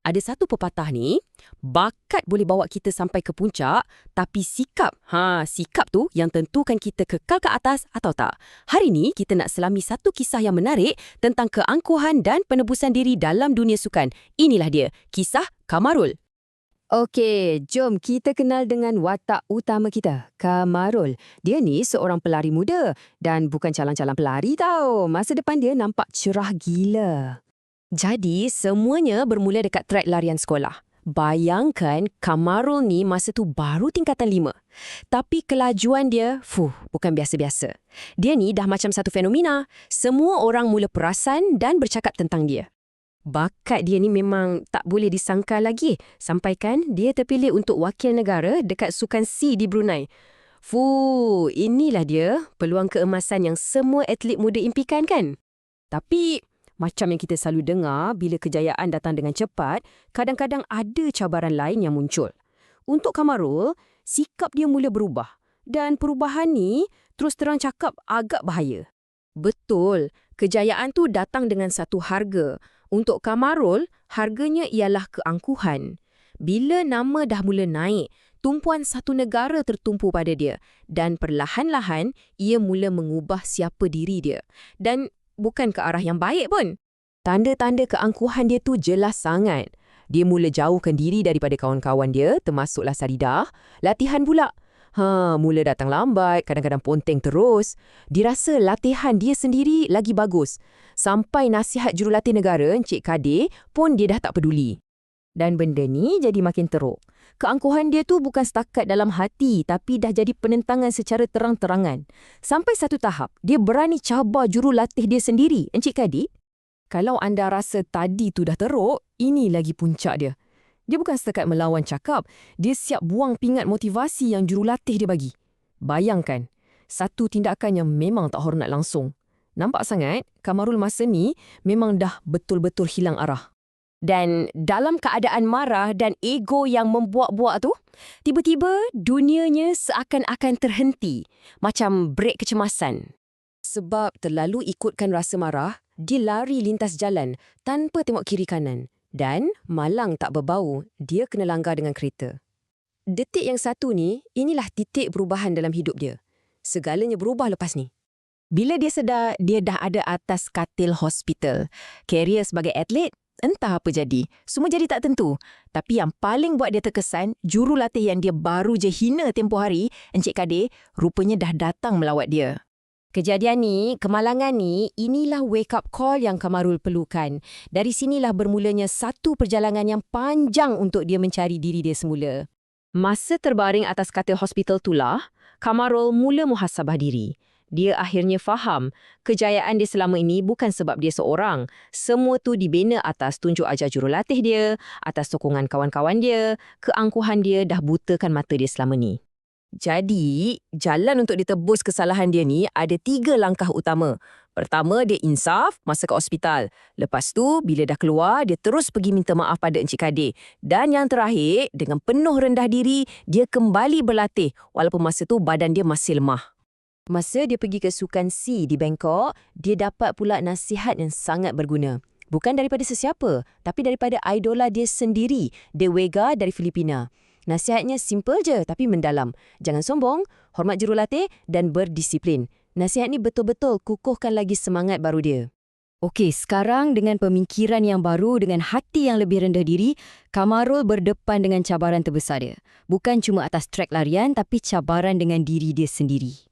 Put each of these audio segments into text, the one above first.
Ada satu pepatah ni, bakat boleh bawa kita sampai ke puncak, tapi sikap tu yang tentukan kita kekal ke atas atau tak. Hari ni kita nak selami satu kisah yang menarik tentang keangkuhan dan penebusan diri dalam dunia sukan. Inilah dia, kisah Kamarul. Okey, jom kita kenal dengan watak utama kita, Kamarul. Dia ni seorang pelari muda dan bukan calon-calon pelari tau. Masa depan dia nampak cerah gila. Jadi, semuanya bermula dekat trek larian sekolah. Bayangkan Kamarul ni masa tu baru tingkatan 5. Tapi kelajuan dia, bukan biasa-biasa. Dia ni dah macam satu fenomena. Semua orang mula perasan dan bercakap tentang dia. Bakat dia ni memang tak boleh disangka lagi. Sampaikan dia terpilih untuk wakil negara dekat Sukan C di Brunei. Inilah dia peluang keemasan yang semua atlet muda impikan kan? Tapi, macam yang kita selalu dengar, bila kejayaan datang dengan cepat, kadang-kadang ada cabaran lain yang muncul. Untuk Kamarul, sikap dia mula berubah. Dan perubahan ni, terus terang cakap, agak bahaya. Betul, kejayaan tu datang dengan satu harga. Untuk Kamarul, harganya ialah keangkuhan. Bila nama dah mula naik, tumpuan satu negara tertumpu pada dia. Dan perlahan-lahan, ia mula mengubah siapa diri dia. Dan bukan ke arah yang baik pun. Tanda-tanda keangkuhan dia tu jelas sangat. Dia mula jauhkan diri daripada kawan-kawan dia, termasuklah Saridah. Latihan pula. Mula datang lambat, kadang-kadang ponteng terus. Dirasa latihan dia sendiri lagi bagus. Sampai nasihat jurulatih negara, Encik Kadir, pun dia dah tak peduli. Dan benda ni jadi makin teruk. Keangkuhan dia tu bukan setakat dalam hati, tapi dah jadi penentangan secara terang-terangan. Sampai satu tahap, dia berani cabar jurulatih dia sendiri, Encik Kadir. Kalau anda rasa tadi tu dah teruk, ini lagi puncak dia. Dia bukan setakat melawan cakap, dia siap buang pingat motivasi yang jurulatih dia bagi. Bayangkan, satu tindakan yang memang tak hormat langsung. Nampak sangat, Kamarul masa ni memang dah betul-betul hilang arah. Dan dalam keadaan marah dan ego yang membuak-buak tu, tiba-tiba dunianya seakan-akan terhenti, macam brek kecemasan. Sebab terlalu ikutkan rasa marah, dia lari lintas jalan tanpa tengok kiri kanan. Dan malang tak berbau, dia kena langgar dengan kereta. Detik yang satu ni, inilah titik perubahan dalam hidup dia. Segalanya berubah lepas ni. Bila dia sedar, dia dah ada atas katil hospital. Karier sebagai atlet, entah apa jadi. Semua jadi tak tentu. Tapi yang paling buat dia terkesan, jurulatih yang dia baru je hina tempoh hari, Encik Kadir, rupanya dah datang melawat dia. Kejadian ni, kemalangan ni, inilah wake-up call yang Kamarul perlukan. Dari sinilah bermulanya satu perjalanan yang panjang untuk dia mencari diri dia semula. Masa terbaring atas katil hospital itulah, Kamarul mula muhasabah diri. Dia akhirnya faham, kejayaan dia selama ini bukan sebab dia seorang. Semua tu dibina atas tunjuk ajar jurulatih dia, atas sokongan kawan-kawan dia, keangkuhan dia dah butakan mata dia selama ni. Jadi, jalan untuk ditebus kesalahan dia ni ada 3 langkah utama. Pertama, dia insaf masa ke hospital. Lepas tu, bila dah keluar, dia terus pergi minta maaf pada Encik Kadir. Dan yang terakhir, dengan penuh rendah diri, dia kembali berlatih walaupun masa tu badan dia masih lemah. Masa dia pergi ke Sukan C di Bangkok, dia dapat pula nasihat yang sangat berguna. Bukan daripada sesiapa, tapi daripada idola dia sendiri, De Vega dari Filipina. Nasihatnya simple je tapi mendalam. Jangan sombong, hormat jurulatih dan berdisiplin. Nasihat ni betul-betul kukuhkan lagi semangat baru dia. Okey, sekarang dengan pemikiran yang baru, dengan hati yang lebih rendah diri, Kamarul berdepan dengan cabaran terbesar dia. Bukan cuma atas trek larian tapi cabaran dengan diri dia sendiri.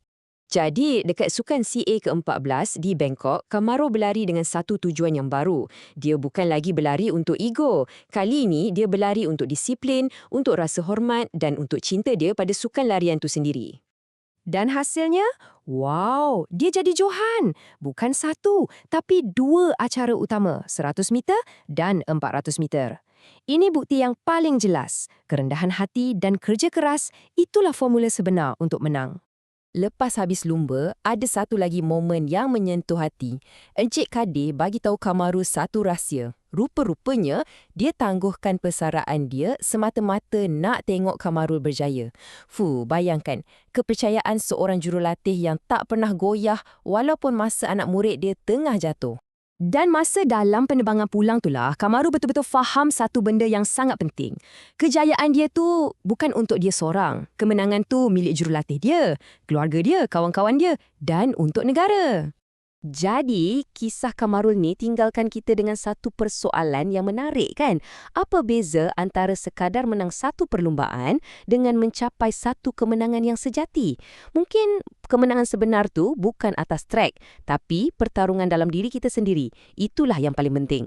Jadi, dekat Sukan CA ke-14 di Bangkok, Kamarul berlari dengan satu tujuan yang baru. Dia bukan lagi berlari untuk ego. Kali ini, dia berlari untuk disiplin, untuk rasa hormat dan untuk cinta dia pada sukan larian tu sendiri. Dan hasilnya, wow, dia jadi Johan. Bukan satu, tapi 2 acara utama, 100 meter dan 400 meter. Ini bukti yang paling jelas. Kerendahan hati dan kerja keras, itulah formula sebenar untuk menang. Lepas habis lumba, ada satu lagi momen yang menyentuh hati. Encik Kadir bagi tahu Kamarul satu rahsia. Rupa-rupanya, dia tangguhkan persaraan dia semata-mata nak tengok Kamarul berjaya. Bayangkan, kepercayaan seorang jurulatih yang tak pernah goyah walaupun masa anak murid dia tengah jatuh. Dan masa dalam penerbangan pulang itulah, Kamaru betul-betul faham satu benda yang sangat penting. Kejayaan dia tu bukan untuk dia seorang. Kemenangan tu milik jurulatih dia, keluarga dia, kawan-kawan dia dan untuk negara. Jadi, kisah Kamarul ni tinggalkan kita dengan satu persoalan yang menarik kan? Apa beza antara sekadar menang satu perlumbaan dengan mencapai satu kemenangan yang sejati? Mungkin kemenangan sebenar tu bukan atas trek, tapi pertarungan dalam diri kita sendiri. Itulah yang paling penting.